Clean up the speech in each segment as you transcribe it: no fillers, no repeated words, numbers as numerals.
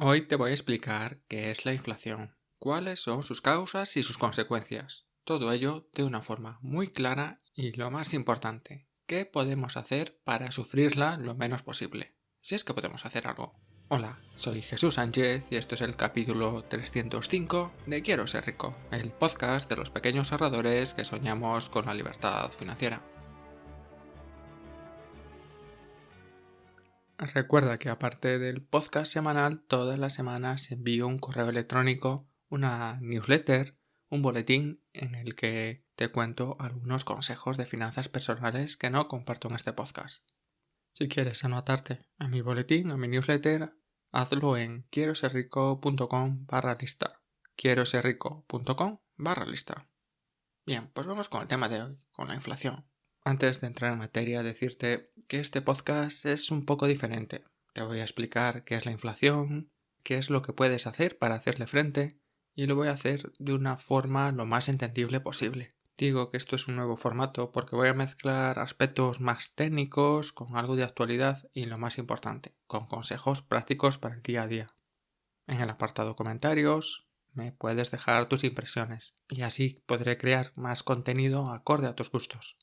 Hoy te voy a explicar qué es la inflación, cuáles son sus causas y sus consecuencias. Todo ello de una forma muy clara y lo más importante, ¿qué podemos hacer para sufrirla lo menos posible? Si es que podemos hacer algo. Hola, soy Jesús Sánchez y esto es el capítulo 305 de Quiero ser rico, el podcast de los pequeños ahorradores que soñamos con la libertad financiera. Recuerda que aparte del podcast semanal, todas las semanas envío un correo electrónico, una newsletter, un boletín en el que te cuento algunos consejos de finanzas personales que no comparto en este podcast. Si quieres anotarte a mi boletín, a mi newsletter, hazlo en quieroserrico.com/lista. quieroserrico.com/lista. Bien, pues vamos con el tema de hoy, con la inflación. Antes de entrar en materia, decirte que este podcast es un poco diferente. Te voy a explicar qué es la inflación, qué es lo que puedes hacer para hacerle frente, y lo voy a hacer de una forma lo más entendible posible. Digo que esto es un nuevo formato porque voy a mezclar aspectos más técnicos con algo de actualidad y lo más importante, con consejos prácticos para el día a día. En el apartado comentarios me puedes dejar tus impresiones y así podré crear más contenido acorde a tus gustos.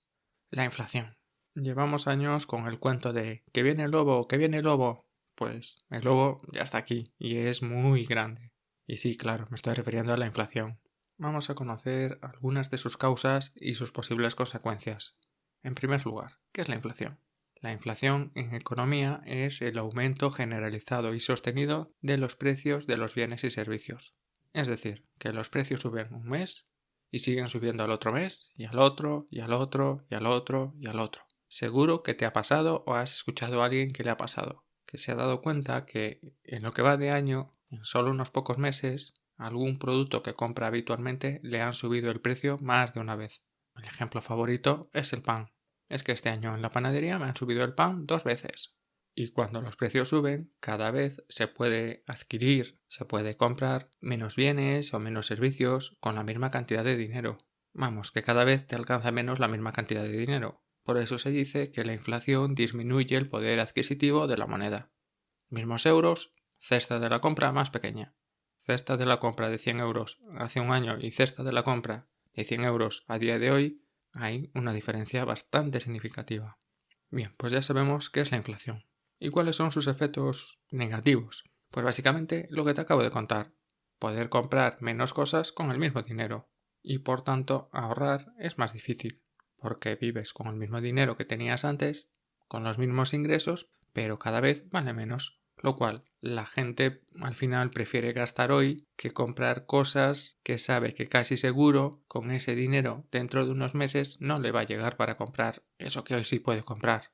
La inflación. Llevamos años con el cuento de que viene el lobo, que viene el lobo. Pues el lobo ya está aquí y es muy grande. Y sí, claro, me estoy refiriendo a la inflación. Vamos a conocer algunas de sus causas y sus posibles consecuencias. En primer lugar, ¿qué es la inflación? La inflación en economía es el aumento generalizado y sostenido de los precios de los bienes y servicios. Es decir, que los precios suben un mes y siguen subiendo al otro mes, y al otro, y al otro, y al otro, y al otro. Seguro que te ha pasado o has escuchado a alguien que le ha pasado, que se ha dado cuenta que en lo que va de año, en solo unos pocos meses, algún producto que compra habitualmente le han subido el precio más de una vez. El ejemplo favorito es el pan. Es que este año en la panadería me han subido el pan 2 veces. Y cuando los precios suben, cada vez se puede adquirir, se puede comprar menos bienes o menos servicios con la misma cantidad de dinero. Vamos, que cada vez te alcanza menos la misma cantidad de dinero. Por eso se dice que la inflación disminuye el poder adquisitivo de la moneda. Mismos euros, cesta de la compra más pequeña. Cesta de la compra de 100 euros hace un año y cesta de la compra de 100 euros a día de hoy, hay una diferencia bastante significativa. Bien, pues ya sabemos qué es la inflación. ¿Y cuáles son sus efectos negativos? Pues básicamente lo que te acabo de contar. Poder comprar menos cosas con el mismo dinero. Y por tanto ahorrar es más difícil. Porque vives con el mismo dinero que tenías antes, con los mismos ingresos, pero cada vez vale menos. Lo cual la gente al final prefiere gastar hoy que comprar cosas que sabe que casi seguro con ese dinero dentro de unos meses no le va a llegar para comprar eso que hoy sí puede comprar.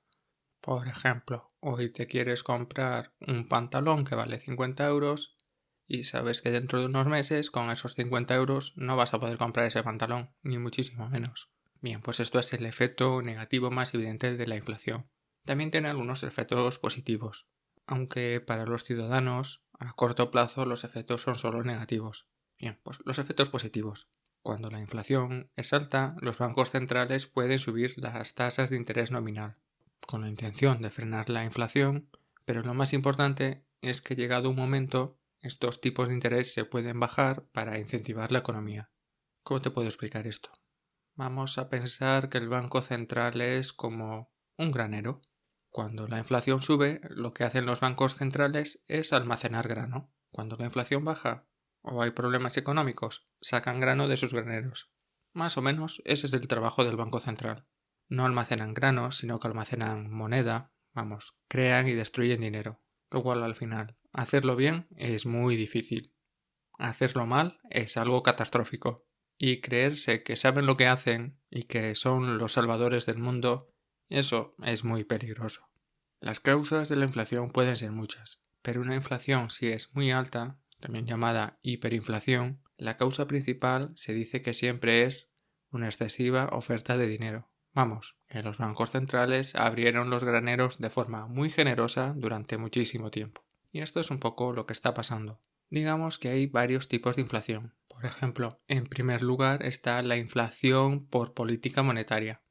Por ejemplo, hoy te quieres comprar un pantalón que vale 50 euros y sabes que dentro de unos meses con esos 50 euros no vas a poder comprar ese pantalón, ni muchísimo menos. Bien, pues esto es el efecto negativo más evidente de la inflación. También tiene algunos efectos positivos, aunque para los ciudadanos a corto plazo los efectos son solo negativos. Bien, pues los efectos positivos. Cuando la inflación es alta, los bancos centrales pueden subir las tasas de interés nominal, con la intención de frenar la inflación, pero lo más importante es que llegado un momento estos tipos de interés se pueden bajar para incentivar la economía. ¿Cómo te puedo explicar esto? Vamos a pensar que el Banco Central es como un granero. Cuando la inflación sube, lo que hacen los bancos centrales es almacenar grano. Cuando la inflación baja o hay problemas económicos, sacan grano de sus graneros. Más o menos ese es el trabajo del Banco Central. No almacenan grano, sino que almacenan moneda, crean y destruyen dinero. Lo cual al final, hacerlo bien es muy difícil. Hacerlo mal es algo catastrófico. Y creerse que saben lo que hacen y que son los salvadores del mundo, eso es muy peligroso. Las causas de la inflación pueden ser muchas, pero una inflación si es muy alta, también llamada hiperinflación, la causa principal se dice que siempre es una excesiva oferta de dinero. Vamos, que los bancos centrales abrieron los graneros de forma muy generosa durante muchísimo tiempo. Y esto es un poco lo que está pasando. Digamos que hay varios tipos de inflación. Por ejemplo, en primer lugar está la inflación por política monetaria.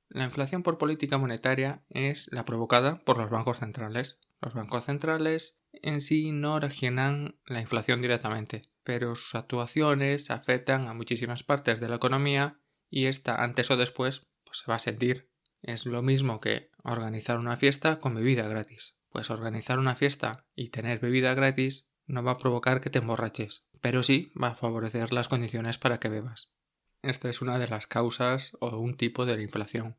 La inflación por política monetaria es la provocada por los bancos centrales. Los bancos centrales en sí no originan la inflación directamente, pero sus actuaciones afectan a muchísimas partes de la economía y esta antes o después pues, se va a sentir. Es lo mismo que organizar una fiesta con bebida gratis. Pues organizar una fiesta y tener bebida gratis no va a provocar que te emborraches, pero sí va a favorecer las condiciones para que bebas. Esta es una de las causas o un tipo de la inflación.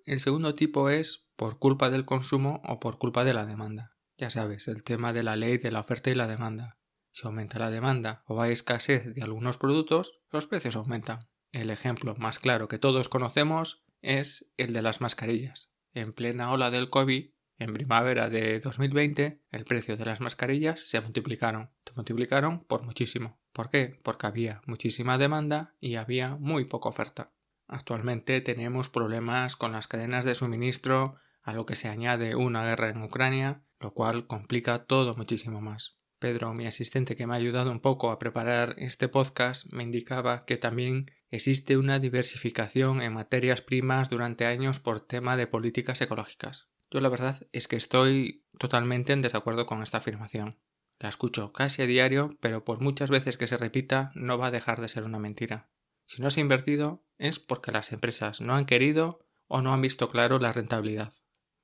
El segundo tipo es por culpa del consumo o por culpa de la demanda. Ya sabes, el tema de la ley de la oferta y la demanda. Si aumenta la demanda o hay escasez de algunos productos, los precios aumentan. El ejemplo más claro que todos conocemos es el de las mascarillas. En plena ola del COVID, en primavera de 2020, el precio de las mascarillas se multiplicaron. Se multiplicaron por muchísimo. ¿Por qué? Porque había muchísima demanda y había muy poca oferta. Actualmente tenemos problemas con las cadenas de suministro, a lo que se añade una guerra en Ucrania, lo cual complica todo muchísimo más. Pedro, mi asistente que me ha ayudado un poco a preparar este podcast, me indicaba que también existe una diversificación en materias primas durante años por tema de políticas ecológicas. Yo la verdad es que estoy totalmente en desacuerdo con esta afirmación. La escucho casi a diario, pero por muchas veces que se repita no va a dejar de ser una mentira. Si no se ha invertido es porque las empresas no han querido o no han visto claro la rentabilidad.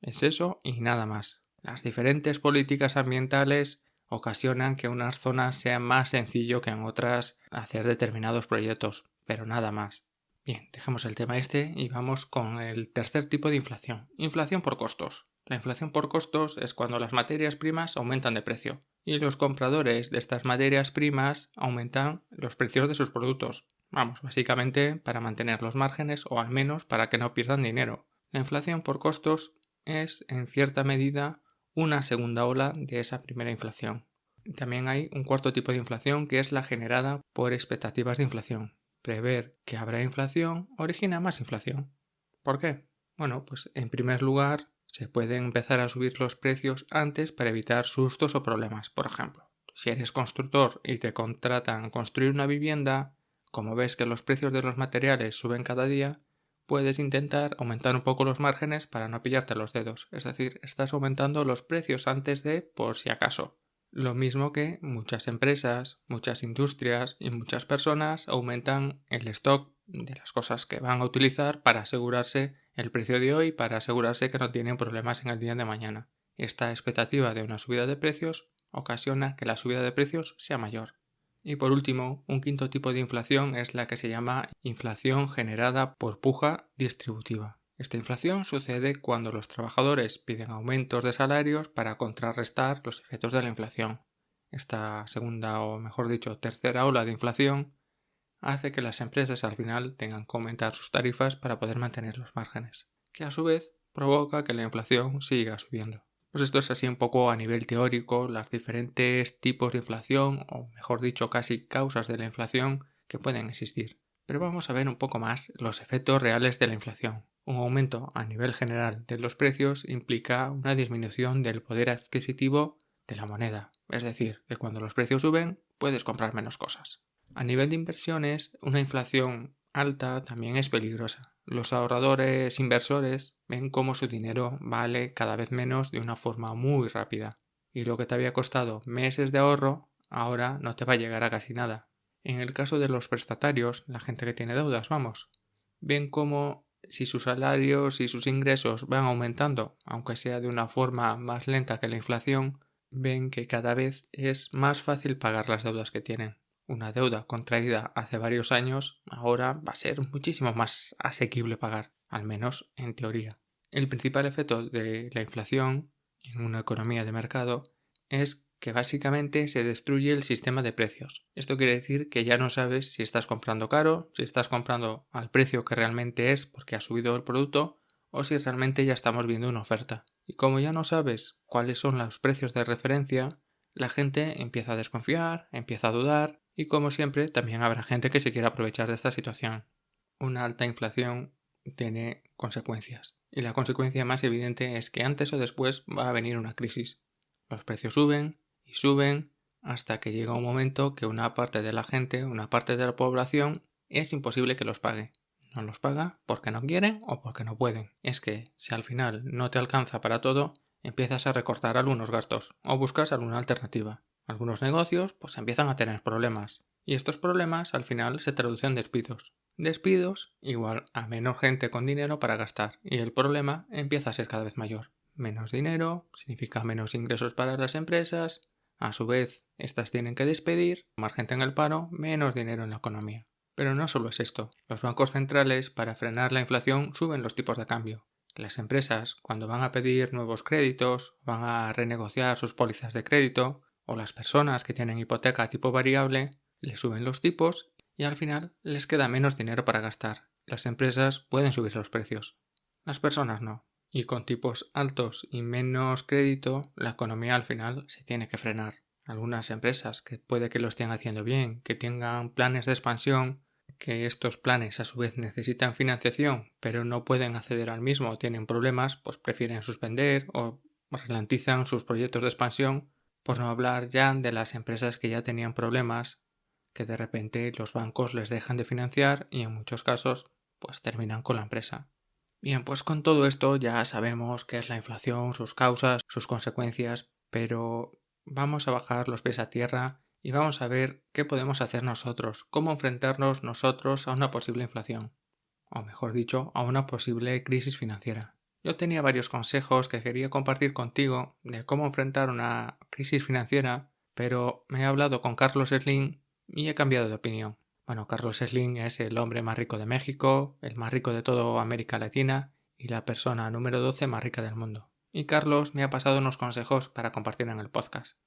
Es eso y nada más. Las diferentes políticas ambientales ocasionan que unas zonas sean más sencillo que en otras hacer determinados proyectos, pero nada más. Bien, dejemos el tema este y vamos con el tercer tipo de inflación. Inflación por costos. La inflación por costos es cuando las materias primas aumentan de precio y los compradores de estas materias primas aumentan los precios de sus productos. Vamos, básicamente para mantener los márgenes o al menos para que no pierdan dinero. La inflación por costos es, en cierta medida, una segunda ola de esa primera inflación. También hay un cuarto tipo de inflación que es la generada por expectativas de inflación. Prever que habrá inflación origina más inflación. ¿Por qué? Bueno, pues en primer lugar se pueden empezar a subir los precios antes para evitar sustos o problemas. Por ejemplo, si eres constructor y te contratan construir una vivienda, como ves que los precios de los materiales suben cada día, puedes intentar aumentar un poco los márgenes para no pillarte los dedos. Es decir, estás aumentando los precios antes de por si acaso. Lo mismo que muchas empresas, muchas industrias y muchas personas aumentan el stock de las cosas que van a utilizar para asegurarse el precio de hoy, para asegurarse que no tienen problemas en el día de mañana. Esta expectativa de una subida de precios ocasiona que la subida de precios sea mayor. Y por último, un quinto tipo de inflación es la que se llama inflación generada por puja distributiva. Esta inflación sucede cuando los trabajadores piden aumentos de salarios para contrarrestar los efectos de la inflación. Esta segunda o mejor dicho tercera ola de inflación hace que las empresas al final tengan que aumentar sus tarifas para poder mantener los márgenes, que a su vez provoca que la inflación siga subiendo. Pues esto es así un poco a nivel teórico, los diferentes tipos de inflación, o mejor dicho, casi causas de la inflación que pueden existir. Pero vamos a ver un poco más los efectos reales de la inflación. Un aumento a nivel general de los precios implica una disminución del poder adquisitivo de la moneda. Es decir, que cuando los precios suben, puedes comprar menos cosas. A nivel de inversiones, una inflación alta también es peligrosa. Los ahorradores inversores ven cómo su dinero vale cada vez menos de una forma muy rápida. Y lo que te había costado meses de ahorro, ahora no te va a llegar a casi nada. En el caso de los prestatarios, la gente que tiene deudas, vamos, ven cómo si sus salarios y sus ingresos van aumentando, aunque sea de una forma más lenta que la inflación, ven que cada vez es más fácil pagar las deudas que tienen. Una deuda contraída hace varios años ahora va a ser muchísimo más asequible pagar, al menos en teoría. El principal efecto de la inflación en una economía de mercado es que básicamente se destruye el sistema de precios. Esto quiere decir que ya no sabes si estás comprando caro, si estás comprando al precio que realmente es porque ha subido el producto o si realmente ya estamos viendo una oferta. Y como ya no sabes cuáles son los precios de referencia, la gente empieza a desconfiar, empieza a dudar y como siempre también habrá gente que se quiera aprovechar de esta situación. Una alta inflación tiene consecuencias y la consecuencia más evidente es que antes o después va a venir una crisis. Los precios suben y suben hasta que llega un momento que una parte de la gente, una parte de la población es imposible que los pague. No los paga porque no quieren o porque no pueden. Es que si al final no te alcanza para todo, empiezas a recortar algunos gastos o buscas alguna alternativa. Algunos negocios pues empiezan a tener problemas y estos problemas al final se traducen en despidos. Despidos igual a menos gente con dinero para gastar y el problema empieza a ser cada vez mayor. Menos dinero significa menos ingresos para las empresas, a su vez estas tienen que despedir, más gente en el paro, menos dinero en la economía. Pero no solo es esto, los bancos centrales para frenar la inflación suben los tipos de cambio. Las empresas, cuando van a pedir nuevos créditos, van a renegociar sus pólizas de crédito, o las personas que tienen hipoteca a tipo variable, les suben los tipos y al final les queda menos dinero para gastar. Las empresas pueden subir los precios, las personas no. Y con tipos altos y menos crédito, la economía al final se tiene que frenar. Algunas empresas que puede que lo estén haciendo bien, que tengan planes de expansión, que estos planes a su vez necesitan financiación, pero no pueden acceder al mismo o tienen problemas, pues prefieren suspender o ralentizan sus proyectos de expansión, por no hablar ya de las empresas que ya tenían problemas, que de repente los bancos les dejan de financiar y en muchos casos pues terminan con la empresa. Bien, pues con todo esto ya sabemos qué es la inflación, sus causas, sus consecuencias, pero vamos a bajar los pies a tierra y vamos a ver qué podemos hacer nosotros, cómo enfrentarnos nosotros a una posible inflación, o mejor dicho, a una posible crisis financiera. Yo tenía varios consejos que quería compartir contigo de cómo enfrentar una crisis financiera, pero me he hablado con Carlos Slim y he cambiado de opinión. Bueno, Carlos Slim es el hombre más rico de México, el más rico de toda América Latina y la persona número 12 más rica del mundo. Y Carlos me ha pasado unos consejos para compartir en el podcast.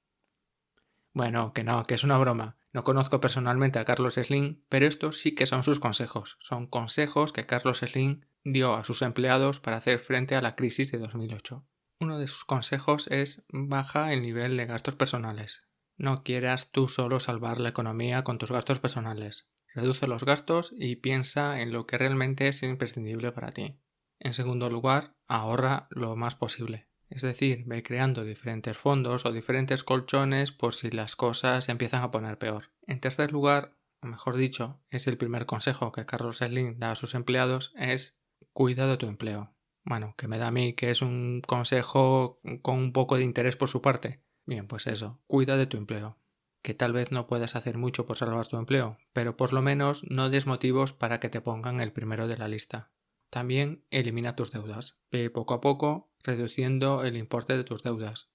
Bueno, que no, que es una broma. No conozco personalmente a Carlos Slim, pero estos sí que son sus consejos. Son consejos que Carlos Slim dio a sus empleados para hacer frente a la crisis de 2008. Uno de sus consejos es baja el nivel de gastos personales. No quieras tú solo salvar la economía con tus gastos personales. Reduce los gastos y piensa en lo que realmente es imprescindible para ti. En segundo lugar, ahorra lo más posible. Es decir, ve creando diferentes fondos o diferentes colchones por si las cosas empiezan a poner peor. En tercer lugar, o mejor dicho, es el primer consejo que Carlos Slim da a sus empleados, es cuida de tu empleo. Bueno, que me da a mí que es un consejo con un poco de interés por su parte. Bien, pues eso, cuida de tu empleo. Que tal vez no puedas hacer mucho por salvar tu empleo, pero por lo menos no des motivos para que te pongan el primero de la lista. También elimina tus deudas. Ve poco a poco reduciendo el importe de tus deudas.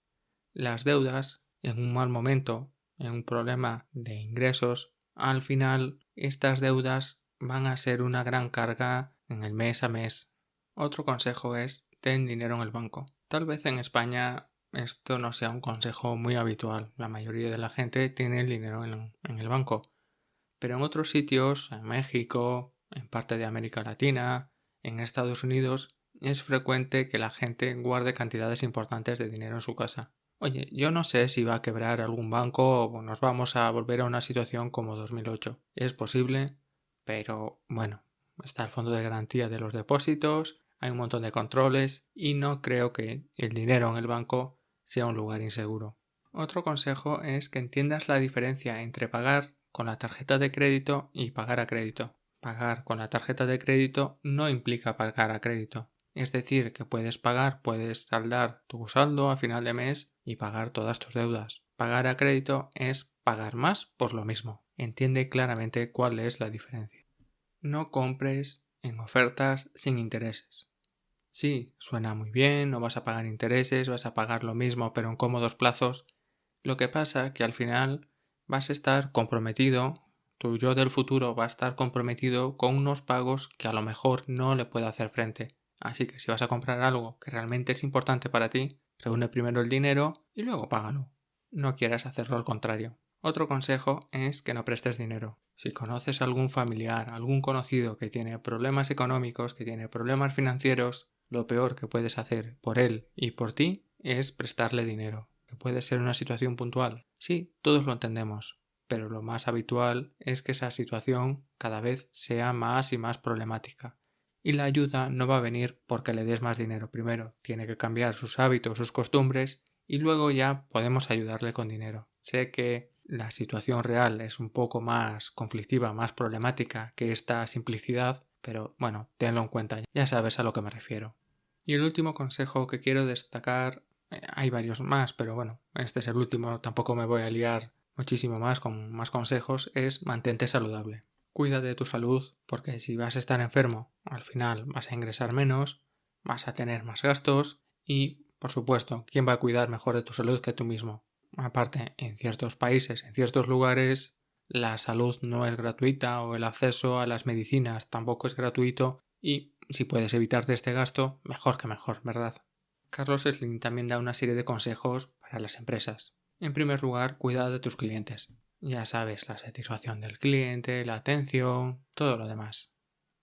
Las deudas, en un mal momento, en un problema de ingresos, al final estas deudas van a ser una gran carga en el mes a mes. Otro consejo es ten dinero en el banco. Tal vez en España esto no sea un consejo muy habitual. La mayoría de la gente tiene el dinero en el banco. Pero en otros sitios, en México, en parte de América Latina, en Estados Unidos, es frecuente que la gente guarde cantidades importantes de dinero en su casa. Oye, yo no sé si va a quebrar algún banco o nos vamos a volver a una situación como 2008. Es posible, pero bueno, está el fondo de garantía de los depósitos, hay un montón de controles y no creo que el dinero en el banco sea un lugar inseguro. Otro consejo es que entiendas la diferencia entre pagar con la tarjeta de crédito y pagar a crédito. Pagar con la tarjeta de crédito no implica pagar a crédito. Es decir, que puedes saldar tu saldo a final de mes y pagar todas tus deudas. Pagar a crédito es pagar más por lo mismo. Entiende claramente cuál es la diferencia. No compres en ofertas sin intereses. Sí, suena muy bien, no vas a pagar intereses, vas a pagar lo mismo pero en cómodos plazos. Lo que pasa que al final vas a estar comprometido, tu yo del futuro va a estar comprometido con unos pagos que a lo mejor no le puede hacer frente. Así que si vas a comprar algo que realmente es importante para ti, reúne primero el dinero y luego págalo. No quieras hacerlo al contrario. Otro consejo es que no prestes dinero. Si conoces a algún familiar, algún conocido que tiene problemas económicos, que tiene problemas financieros, lo peor que puedes hacer por él y por ti es prestarle dinero. Que puede ser una situación puntual. Sí, todos lo entendemos, pero lo más habitual es que esa situación cada vez sea más y más problemática. Y la ayuda no va a venir porque le des más dinero primero. Tiene que cambiar sus hábitos, sus costumbres y luego ya podemos ayudarle con dinero. Sé que la situación real es un poco más conflictiva, más problemática que esta simplicidad, pero bueno, tenlo en cuenta, ya sabes a lo que me refiero. Y el último consejo que quiero destacar Hay varios más, pero bueno, este es el último, tampoco me voy a liar muchísimo más con más consejos, es mantente saludable. Cuida de tu salud, porque si vas a estar enfermo, al final vas a ingresar menos, vas a tener más gastos y, por supuesto, ¿quién va a cuidar mejor de tu salud que tú mismo? Aparte, en ciertos países, en ciertos lugares, la salud no es gratuita o el acceso a las medicinas tampoco es gratuito y si puedes evitarte este gasto, mejor que mejor, ¿verdad? Carlos Slim también da una serie de consejos para las empresas. En primer lugar, cuida de tus clientes. Ya sabes, la satisfacción del cliente, la atención, todo lo demás.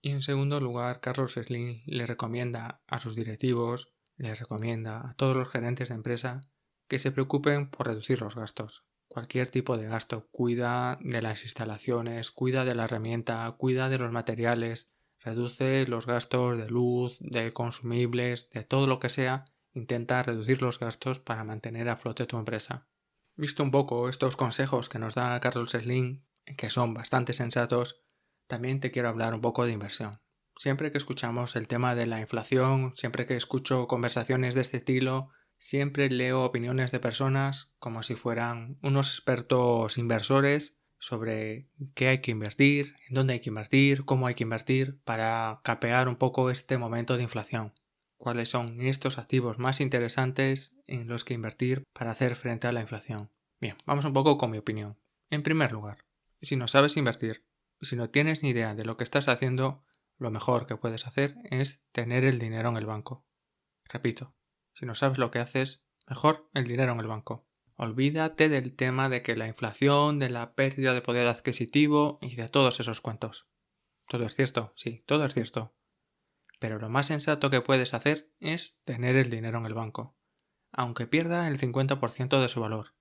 Y en segundo lugar, Carlos Slim le recomienda a sus directivos, le recomienda a todos los gerentes de empresa que se preocupen por reducir los gastos. Cualquier tipo de gasto, cuida de las instalaciones, cuida de la herramienta, cuida de los materiales, reduce los gastos de luz, de consumibles, de todo lo que sea, intenta reducir los gastos para mantener a flote tu empresa. Visto un poco estos consejos que nos da Carlos Slim, que son bastante sensatos, también te quiero hablar un poco de inversión. Siempre que escuchamos el tema de la inflación, siempre que escucho conversaciones de este estilo, siempre leo opiniones de personas como si fueran unos expertos inversores sobre qué hay que invertir, en dónde hay que invertir, cómo hay que invertir para capear un poco este momento de inflación. Cuáles son estos activos más interesantes en los que invertir para hacer frente a la inflación. Bien, vamos un poco con mi opinión. En primer lugar, si no sabes invertir, si no tienes ni idea de lo que estás haciendo, lo mejor que puedes hacer es tener el dinero en el banco. Repito, si no sabes lo que haces, mejor el dinero en el banco. Olvídate del tema de que la inflación, de la pérdida de poder adquisitivo y de todos esos cuentos. Todo es cierto, sí, todo es cierto. Pero lo más sensato que puedes hacer es tener el dinero en el banco. Aunque pierda el 50% de su valor,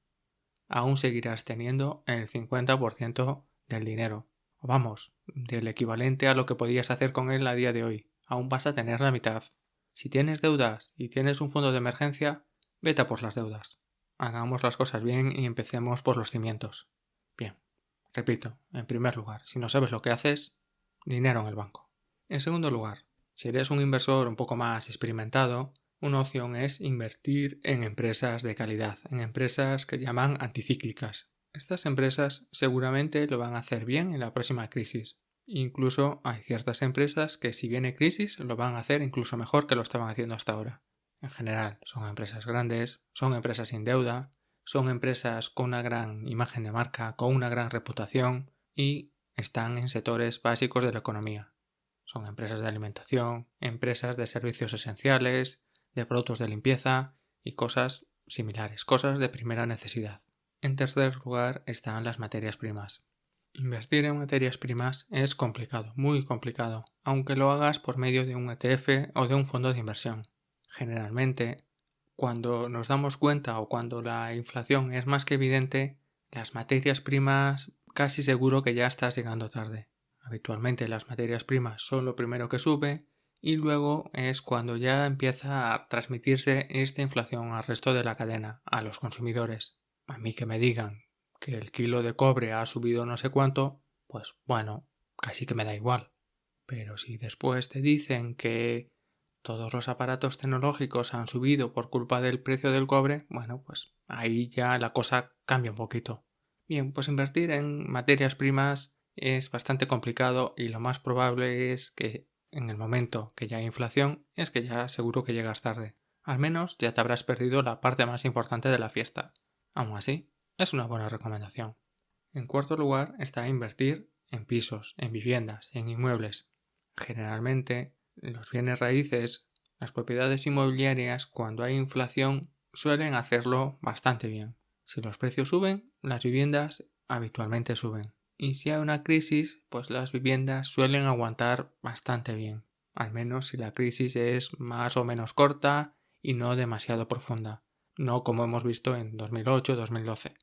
aún seguirás teniendo el 50% del dinero. O vamos, del equivalente a lo que podías hacer con él a día de hoy. Aún vas a tener la mitad. Si tienes deudas y tienes un fondo de emergencia, vete a por las deudas. Hagamos las cosas bien y empecemos por los cimientos. Bien, repito, en primer lugar, si no sabes lo que haces, dinero en el banco. En segundo lugar, si eres un inversor un poco más experimentado, una opción es invertir en empresas de calidad, en empresas que llaman anticíclicas. Estas empresas seguramente lo van a hacer bien en la próxima crisis. Incluso hay ciertas empresas que si viene crisis lo van a hacer incluso mejor que lo estaban haciendo hasta ahora. En general, son empresas grandes, son empresas sin deuda, son empresas con una gran imagen de marca, con una gran reputación y están en sectores básicos de la economía. Son empresas de alimentación, empresas de servicios esenciales, de productos de limpieza y cosas similares, cosas de primera necesidad. En tercer lugar están las materias primas. Invertir en materias primas es complicado, muy complicado, aunque lo hagas por medio de un ETF o de un fondo de inversión. Generalmente, cuando nos damos cuenta o cuando la inflación es más que evidente, las materias primas casi seguro que ya estás llegando tarde. Habitualmente las materias primas son lo primero que sube y luego es cuando ya empieza a transmitirse esta inflación al resto de la cadena, a los consumidores. A mí que me digan que el kilo de cobre ha subido no sé cuánto, pues bueno, casi que me da igual. Pero si después te dicen que todos los aparatos tecnológicos han subido por culpa del precio del cobre, bueno, pues ahí ya la cosa cambia un poquito. Bien, pues invertir en materias primas es bastante complicado y lo más probable es que en el momento que ya hay inflación es que ya seguro que llegas tarde. Al menos ya te habrás perdido la parte más importante de la fiesta. Aún así, es una buena recomendación. En cuarto lugar está invertir en pisos, en viviendas, en inmuebles. Generalmente, los bienes raíces, las propiedades inmobiliarias, cuando hay inflación, suelen hacerlo bastante bien. Si los precios suben, las viviendas habitualmente suben. Y si hay una crisis, pues las viviendas suelen aguantar bastante bien. Al menos si la crisis es más o menos corta y no demasiado profunda. No como hemos visto en 2008-2012.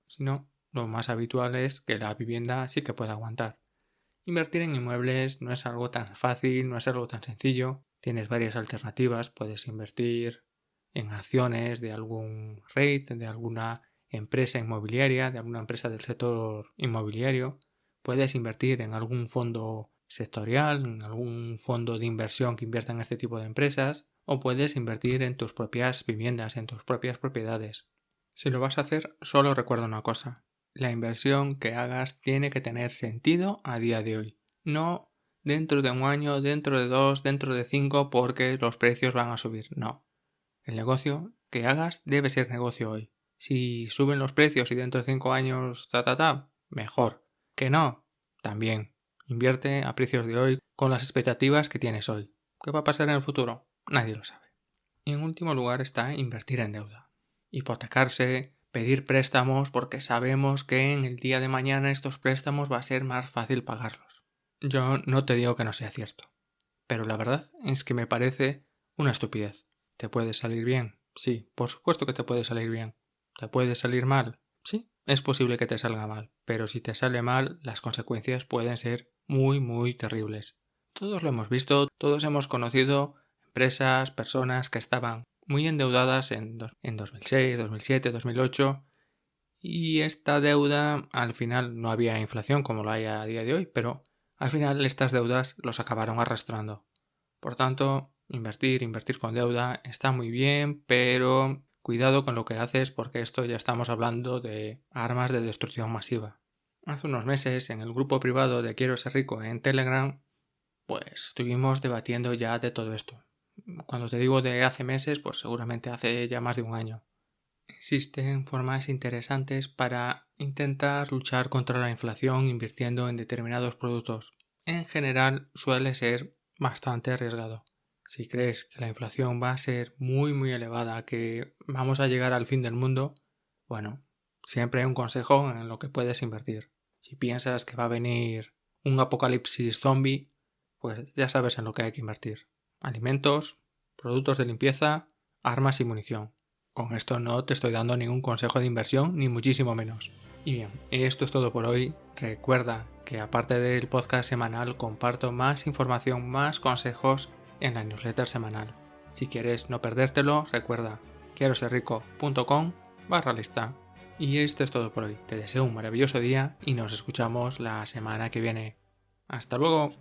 Sino lo más habitual es que la vivienda sí que pueda aguantar. Invertir en inmuebles no es algo tan fácil, no es algo tan sencillo. Tienes varias alternativas. Puedes invertir en acciones de algún REIT, de alguna empresa inmobiliaria, de alguna empresa del sector inmobiliario. Puedes invertir en algún fondo sectorial, en algún fondo de inversión que invierta en este tipo de empresas. o puedes invertir en tus propias viviendas, en tus propias propiedades. Si lo vas a hacer, solo recuerda una cosa. La inversión que hagas tiene que tener sentido a día de hoy. No dentro de un año, dentro de 2, dentro de 5 porque los precios van a subir. No. El negocio que hagas debe ser negocio hoy. Si suben los precios y dentro de 5 años mejor. Que no, también. Invierte a precios de hoy con las expectativas que tienes hoy. ¿Qué va a pasar en el futuro? Nadie lo sabe. Y en último lugar está invertir en deuda. Hipotecarse, pedir préstamos porque sabemos que en el día de mañana estos préstamos va a ser más fácil pagarlos. Yo no te digo que no sea cierto, pero la verdad es que me parece una estupidez. ¿Te puede salir bien? Sí, por supuesto que te puede salir bien. ¿Te puede salir mal? Sí, es posible que te salga mal, pero si te sale mal, las consecuencias pueden ser muy, muy terribles. Todos lo hemos visto, todos hemos conocido empresas, personas que estaban muy endeudadas en 2006, 2007, 2008 y esta deuda al final no había inflación como la hay a día de hoy, pero al final estas deudas los acabaron arrastrando. Por tanto, invertir con deuda está muy bien, pero cuidado con lo que haces porque esto ya estamos hablando de armas de destrucción masiva. Hace unos meses en el grupo privado de Quiero ser rico en Telegram, pues estuvimos debatiendo ya de todo esto. Cuando te digo de hace meses, pues seguramente hace ya más de un año. Existen formas interesantes para intentar luchar contra la inflación invirtiendo en determinados productos. En general suele ser bastante arriesgado. Si crees que la inflación va a ser muy muy elevada, que vamos a llegar al fin del mundo, bueno, siempre hay un consejo en lo que puedes invertir. Si piensas que va a venir un apocalipsis zombie, pues ya sabes en lo que hay que invertir. Alimentos, productos de limpieza, armas y munición. Con esto no te estoy dando ningún consejo de inversión, ni muchísimo menos. Y bien, esto es todo por hoy. Recuerda que aparte del podcast semanal comparto más información, más consejos en la newsletter semanal. Si quieres no perdértelo, recuerda quieroserrico.com/lista. Y esto es todo por hoy. Te deseo un maravilloso día y nos escuchamos la semana que viene. ¡Hasta luego!